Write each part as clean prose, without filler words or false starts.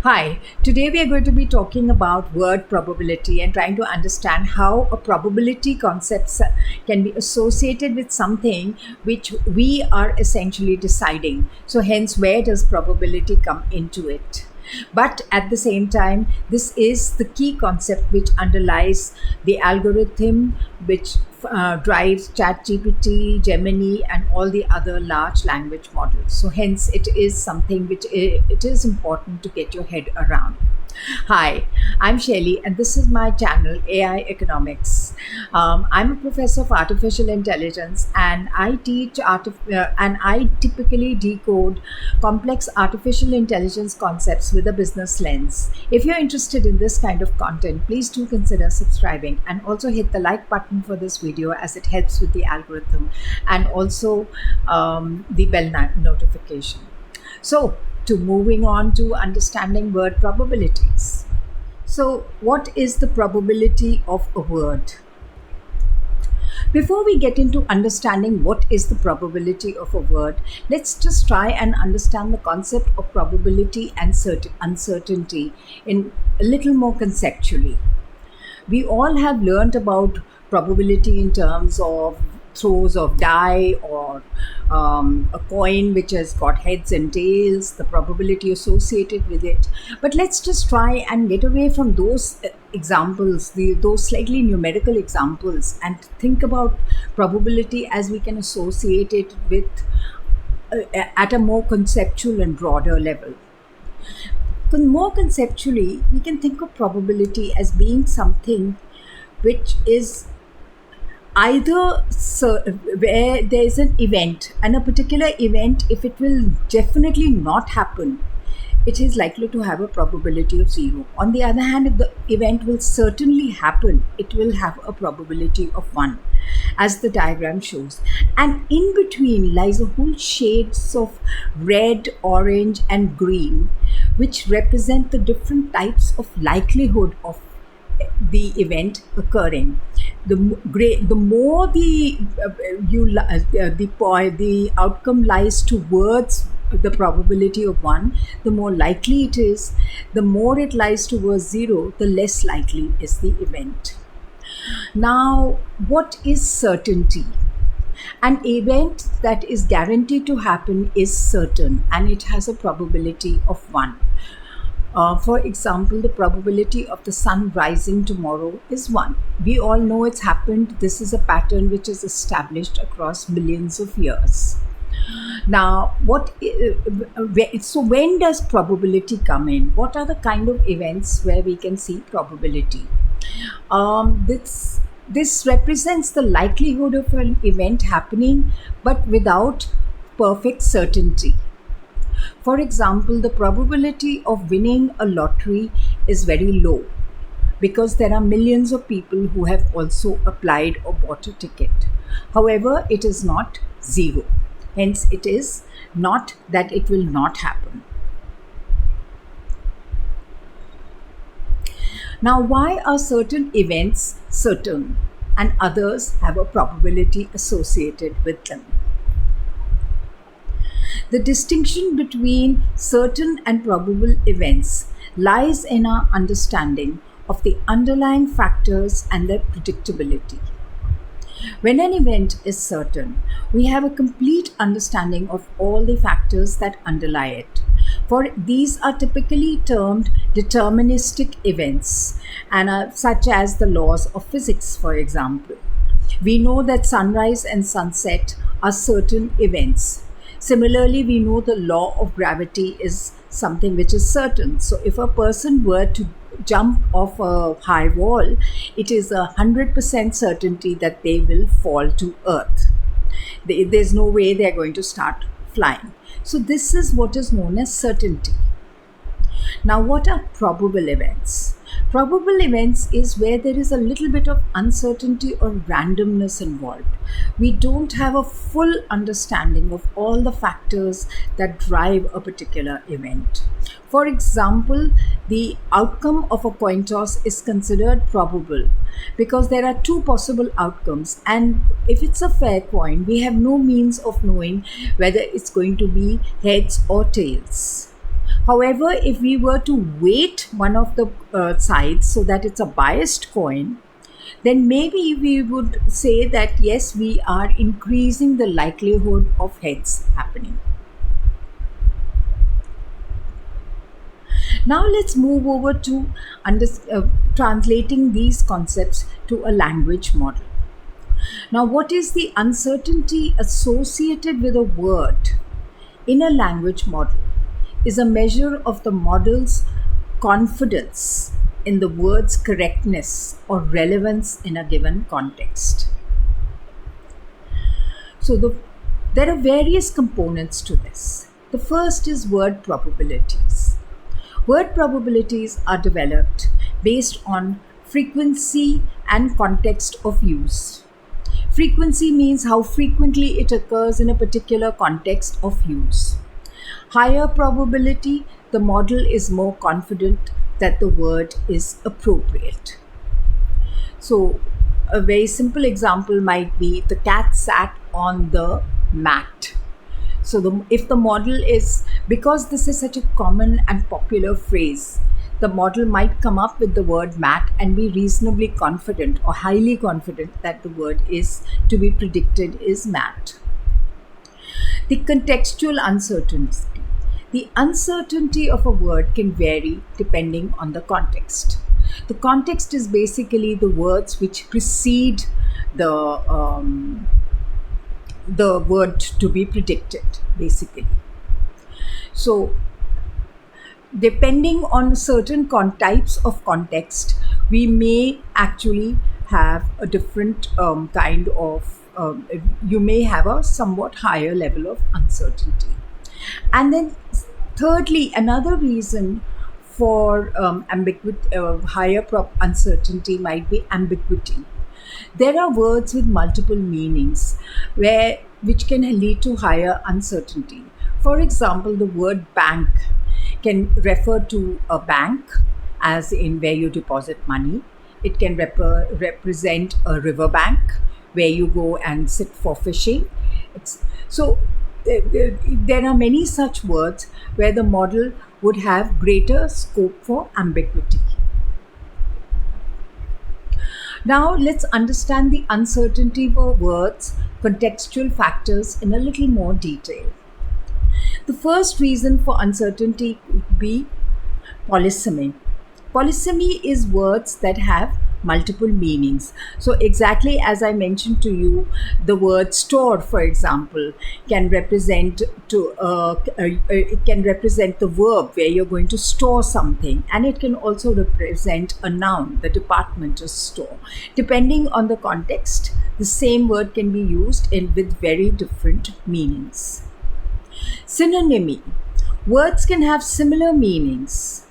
Hi, today we are going to be talking about word probability and trying to understand how a probability concept can be associated with something which we are essentially deciding. So, hence, where does probability come into it? But at the same time, this is the key concept which underlies the algorithm which drives ChatGPT, Gemini, and all the other large language models. So, hence, it is something which it is important to get your head around. Hi, I'm Shelly, and this is my channel AI Economics. I'm a professor of artificial intelligence, and I typically decode complex artificial intelligence concepts with a business lens. If you're interested in this kind of content, please do consider subscribing and also hit the like button for this video as it helps with the algorithm and also the bell notification. So, to moving on to understanding word probabilities. So, what is the probability of a word? Before we get into understanding what is the probability of a word, let's just try and understand the concept of probability and uncertainty in a little more conceptually. We all have learned about probability in terms of throws of die or a coin which has got heads and tails, the probability associated with it. But let's just try and get away from those examples, those slightly numerical examples, and think about probability as we can associate it with at a more conceptual and broader level. More conceptually, we can think of probability as being something which is either where there is an event, and a particular event, if it will definitely not happen, it is likely to have a probability of 0. On the other hand, if the event will certainly happen, it will have a probability of 1, as the diagram shows. And in between lies a whole shades of red, orange, and green, which represent the different types of likelihood of the event occurring. The more the outcome lies towards the probability of 1, the more likely it is. The more it lies towards 0, the less likely is the event. Now, what is certainty? An event that is guaranteed to happen is certain, and it has a probability of 1. For example, the probability of the sun rising tomorrow is 1. We all know it's happened. This is a pattern which is established across millions of years. Now, so when does probability come in? What are the kind of events where we can see probability? This represents the likelihood of an event happening, but without perfect certainty. For example, the probability of winning a lottery is very low because there are millions of people who have also applied or bought a ticket. However, it is not 0. Hence, it is not that it will not happen. Now, why are certain events certain and others have a probability associated with them? The distinction between certain and probable events lies in our understanding of the underlying factors and their predictability. When an event is certain, we have a complete understanding of all the factors that underlie it. For these are typically termed deterministic events, and such as the laws of physics, for example. We know that sunrise and sunset are certain events. Similarly, we know the law of gravity is something which is certain. So, if a person were to jump off a high wall, it is 100% certainty that they will fall to earth. There's no way they're going to start flying. So, this is what is known as certainty. Now, what are probable events? Probable events is where there is a little bit of uncertainty or randomness involved. We don't have a full understanding of all the factors that drive a particular event. For example, the outcome of a coin toss is considered probable because there are 2 possible outcomes, and if it's a fair coin, we have no means of knowing whether it's going to be heads or tails. However, if we were to weight one of the sides so that it's a biased coin, then maybe we would say that yes, we are increasing the likelihood of heads happening. Now let's move over to translating these concepts to a language model. Now, what is the uncertainty associated with a word in a language model is a measure of the model's confidence in the word's correctness or relevance in a given context. So, there are various components to this. The first is word probabilities. Word probabilities are developed based on frequency and context of use. Frequency means how frequently it occurs in a particular context of use. Higher probability, the model is more confident that the word is appropriate. So, a very simple example might be the cat sat on the mat. So, if the model is, because this is such a common and popular phrase, the model might come up with the word mat and be reasonably confident or highly confident that the word is to be predicted is mat. The contextual uncertainty. The uncertainty of a word can vary depending on the context. The context is basically the words which precede the word to be predicted, basically. So, depending on certain types of context, we may actually have a different kind of, you may have a somewhat higher level of uncertainty. And then, thirdly, another reason for higher uncertainty might be ambiguity. There are words with multiple meanings which can lead to higher uncertainty. For example, the word bank can refer to a bank, as in where you deposit money. It can represent a river bank where you go and sit for fishing. There are many such words where the model would have greater scope for ambiguity. Now let's understand the uncertainty for words, contextual factors in a little more detail. The first reason for uncertainty would be polysemy. Polysemy is words that have multiple meanings. So exactly as I mentioned to you, the word store, for example, can represent it can represent the verb where you're going to store something, and it can also represent a noun, the departmental store. Depending on the context, the same word can be used with very different meanings. Synonymy. Words can have similar meanings,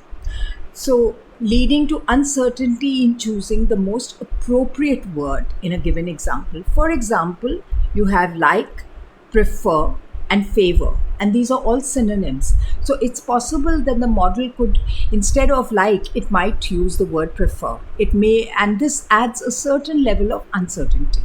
so leading to uncertainty in choosing the most appropriate word in a given example. For example, you have like, prefer, and favor, and these are all synonyms. So it's possible that the model could, instead of like, it might use the word prefer. It may, and this adds a certain level of uncertainty.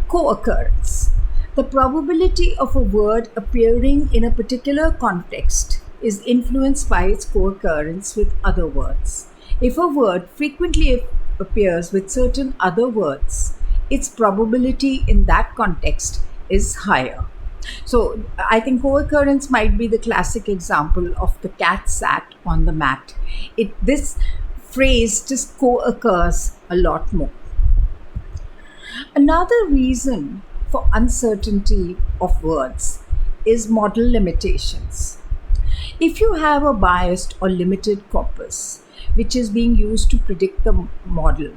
Co-occurrence. The probability of a word appearing in a particular context is influenced by its co-occurrence with other words. If a word frequently appears with certain other words, its probability in that context is higher. So I think co-occurrence might be the classic example of the cat sat on the mat. This phrase just co-occurs a lot more. Another reason for uncertainty of words is model limitations. If you have a biased or limited corpus which is being used to predict the model,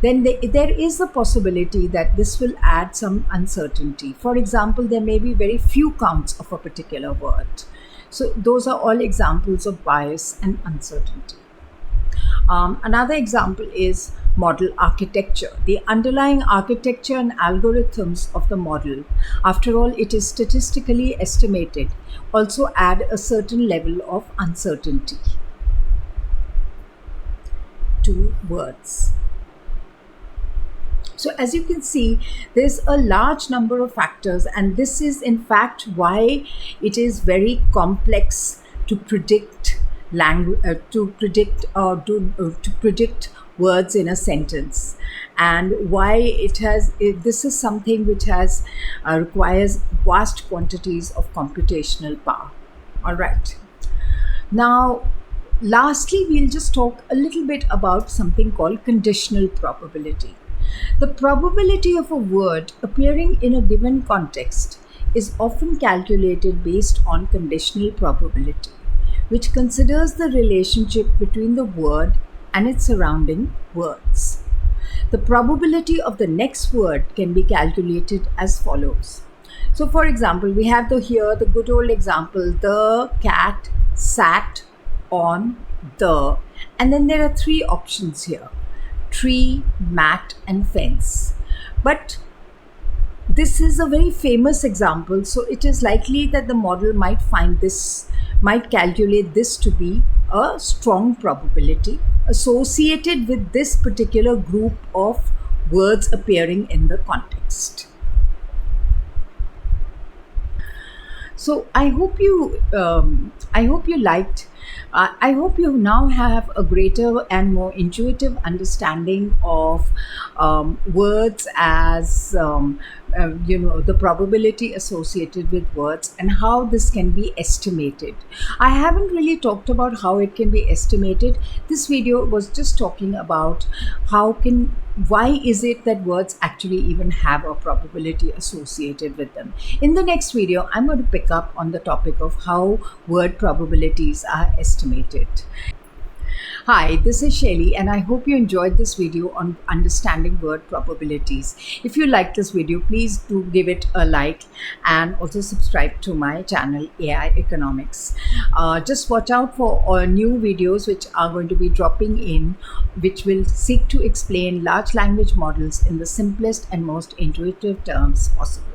then there is a possibility that this will add some uncertainty. For example, there may be very few counts of a particular word. So those are all examples of bias and uncertainty. Another example is model architecture. The underlying architecture and algorithms of the model, after all, it is statistically estimated, also add a certain level of uncertainty to words. So as you can see, there's a large number of factors, and this is in fact why it is very complex to predict to predict words in a sentence, and why this is something which has requires vast quantities of computational power. All right. Now, lastly, we'll just talk a little bit about something called conditional probability. The probability of a word appearing in a given context is often calculated based on conditional probability, which considers the relationship between the word and its surrounding words. The probability of the next word can be calculated as follows. So, for example, we have the good old example: the cat sat on the, and then there are three options here: tree, mat, and fence. But this is a very famous example, so it is likely that the model might calculate this to be a strong probability associated with this particular group of words appearing in the context. So I hope you liked. I hope you now have a greater and more intuitive understanding of words as the probability associated with words and how this can be estimated. I haven't really talked about how it can be estimated. This video was just talking about why is it that words actually even have a probability associated with them. In the next video, I'm going to pick up on the topic of how word probabilities are estimated. Hi, this is Shelly, and I hope you enjoyed this video on understanding word probabilities. If you like this video, please do give it a like and also subscribe to my channel AI Economics. Just watch out for new videos which are going to be dropping in, which will seek to explain large language models in the simplest and most intuitive terms possible.